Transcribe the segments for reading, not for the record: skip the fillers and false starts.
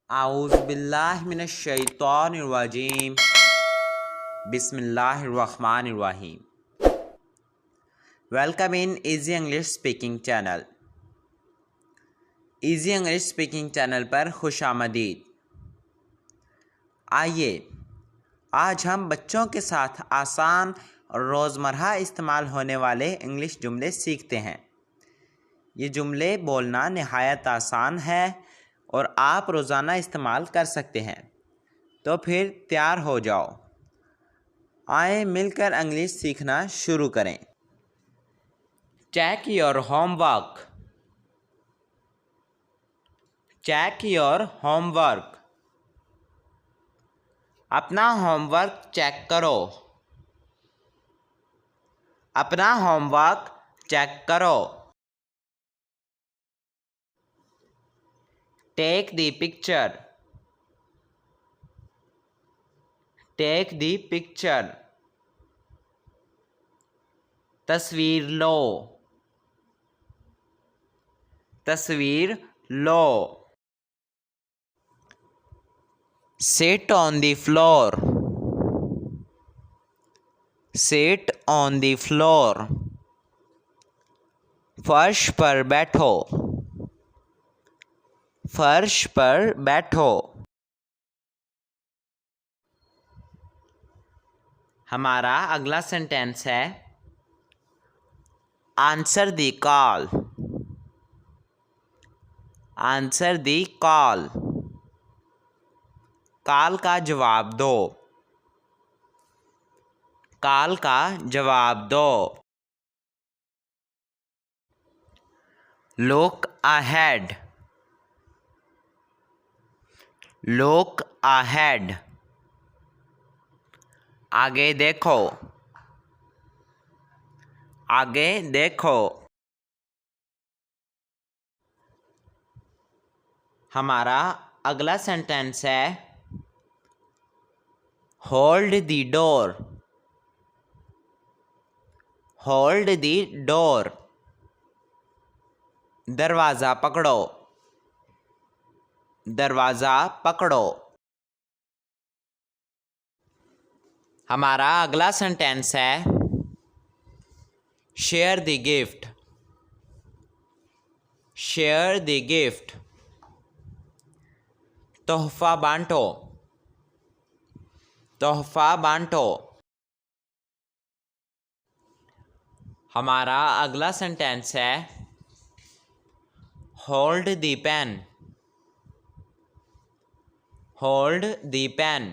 आऊज़ुबिल्लाहिमिनश्शैतानिर्रजीम बिस्मिल्लाहिर्रहमानिर्रहीम। Welcome in easy English speaking channel. Easy English speaking channel पर खुश आमदीद। आइए आज हम बच्चों के साथ आसान और रोज़मर्रा इस्तेमाल होने वाले इंग्लिश जुमले सीखते हैं। ये जुमले बोलना नहायत आसान है और आप रोज़ाना इस्तेमाल कर सकते हैं। तो फिर तैयार हो जाओ, आए मिलकर इंग्लिश सीखना शुरू करें। Check your homework. Check your homework. अपना होमवर्क चेक करो। अपना होमवर्क चेक करो। Take the picture. Take the picture. तस्वीर लो। तस्वीर लो। Sit on the floor. Sit on the floor. फर्श पर बैठो। फर्श पर बैठो। हमारा अगला सेंटेंस है answer the call. Answer the call. Call का जवाब दो। कॉल का जवाब दो। Look ahead. Look ahead. आगे देखो। आगे देखो। हमारा अगला सेंटेंस है hold the door. Hold the door. दरवाज़ा पकड़ो। दरवाज़ा पकड़ो। हमारा अगला सेंटेंस है share the gift. Share the gift. तोहफा बांटो। तोहफा बांटो। हमारा अगला सेंटेंस है hold the pen. Hold the pen.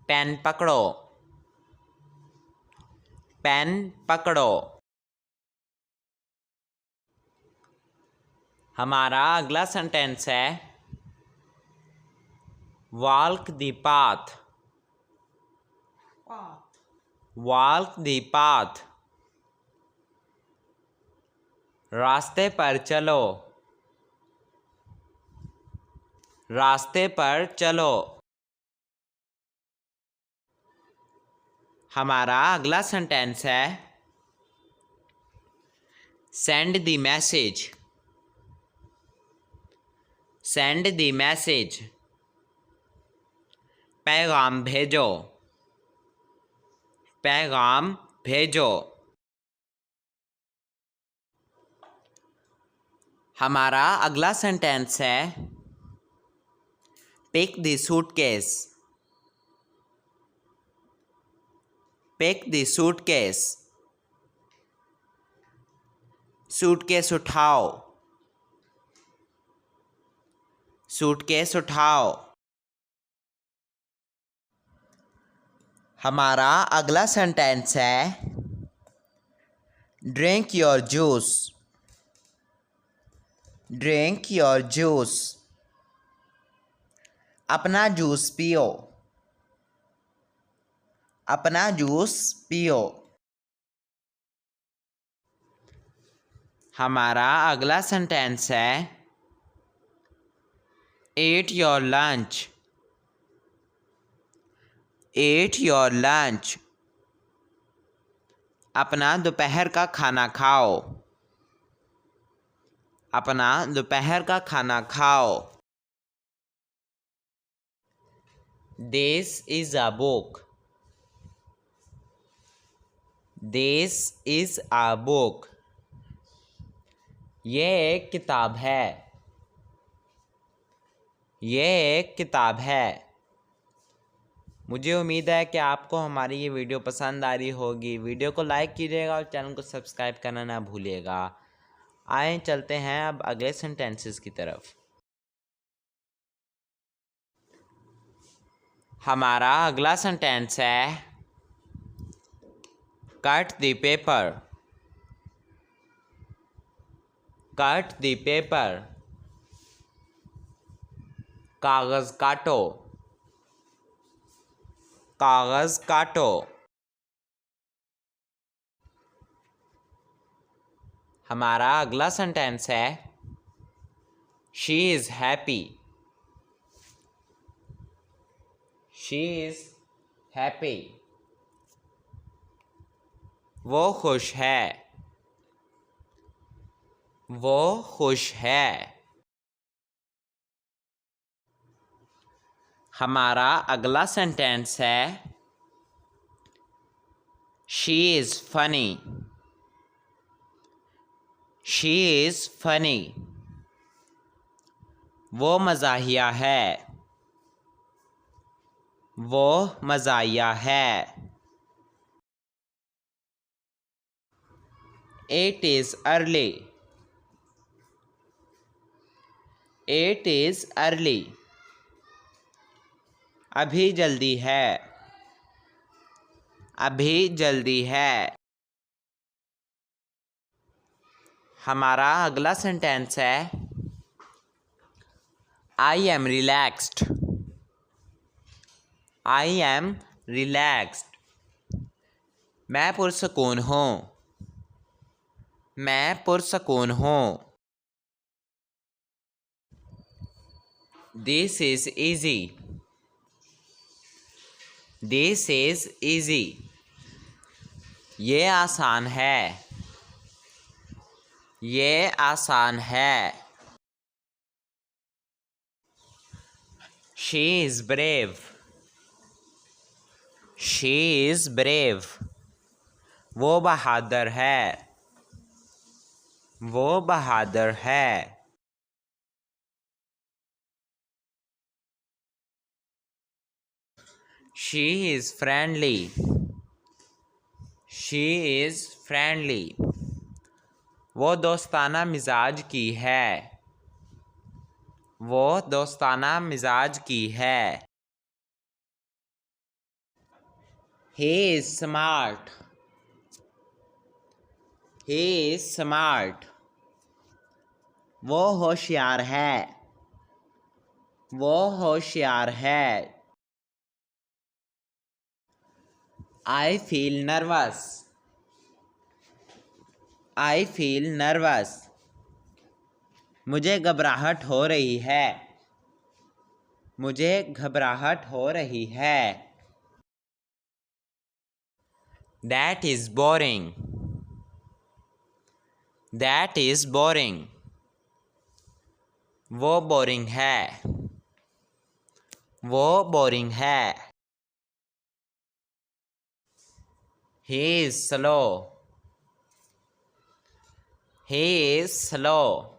Pen पकड़ो। पेन पकड़ो। हमारा अगला सेंटेंस है walk the path. Walk the path. रास्ते पर चलो। रास्ते पर चलो। हमारा अगला सेंटेंस है send the message. Send the message. पैगाम भेजो। पैगाम भेजो। हमारा अगला सेंटेंस है pick the suitcase. Pick the suitcase. Suitcase उठाओ। सूटकेस उठाओ। हमारा अगला सेंटेंस है drink your juice. Drink your juice. अपना जूस पियो। अपना जूस पियो। हमारा अगला सेंटेंस है eat your lunch. Eat your lunch. अपना दोपहर का खाना खाओ। अपना दोपहर का खाना खाओ। This is a book. This is a book. ये एक किताब है। ये एक किताब है। मुझे उम्मीद है कि आपको हमारी ये वीडियो पसंद आ रही होगी। वीडियो को लाइक कीजिएगा और चैनल को सब्सक्राइब करना ना भूलिएगा। आए चलते हैं अब अगले सेंटेंसेस की तरफ। हमारा अगला सेंटेंस है cut the paper. Cut the paper. कागज काटो। कागज काटो। हमारा अगला सेंटेंस है she is happy. She is happy. वो खुश है। वो खुश है। हमारा अगला सेंटेंस है she is funny. She is funny. वो मज़ाहिया है। वो मज़ाहिया है। It is early. It is early. अभी जल्दी है। अभी जल्दी है। हमारा अगला सेंटेंस है I am relaxed. I am relaxed. मैं पुरसकून हूँ। मैं पुरसकून हूँ। This is easy. This is easy. ये आसान है। ये आसान है। She is brave. She is brave. वो बहादुर है। वो बहादुर है। She is friendly. She is friendly. वो दोस्ताना मिजाज की है। वो दोस्ताना मिजाज की है। He is smart. He is smart. वो होशियार है। वो होशियार है। I feel nervous. I feel nervous. मुझे घबराहट हो रही है। मुझे घबराहट हो रही है। That is boring. That is boring. वो बोरिंग है। वो बोरिंग है। He is slow. He is slow.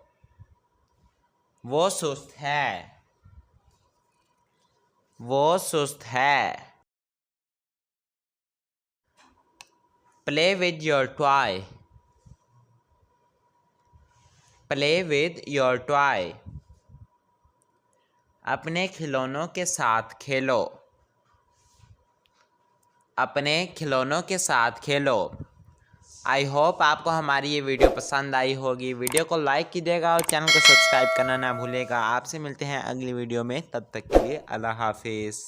वो सुस्त है। वो सुस्त है। Play with your toy. Play with your toy. अपने खिलौनों के साथ खेलो। अपने खिलौनों के साथ खेलो। आई होप आपको हमारी ये वीडियो पसंद आई होगी। वीडियो को लाइक कीजिएगा और चैनल को सब्सक्राइब करना ना भूलिएगा। आपसे मिलते हैं अगली वीडियो में। तब तक के लिए अल्लाह हाफिज़।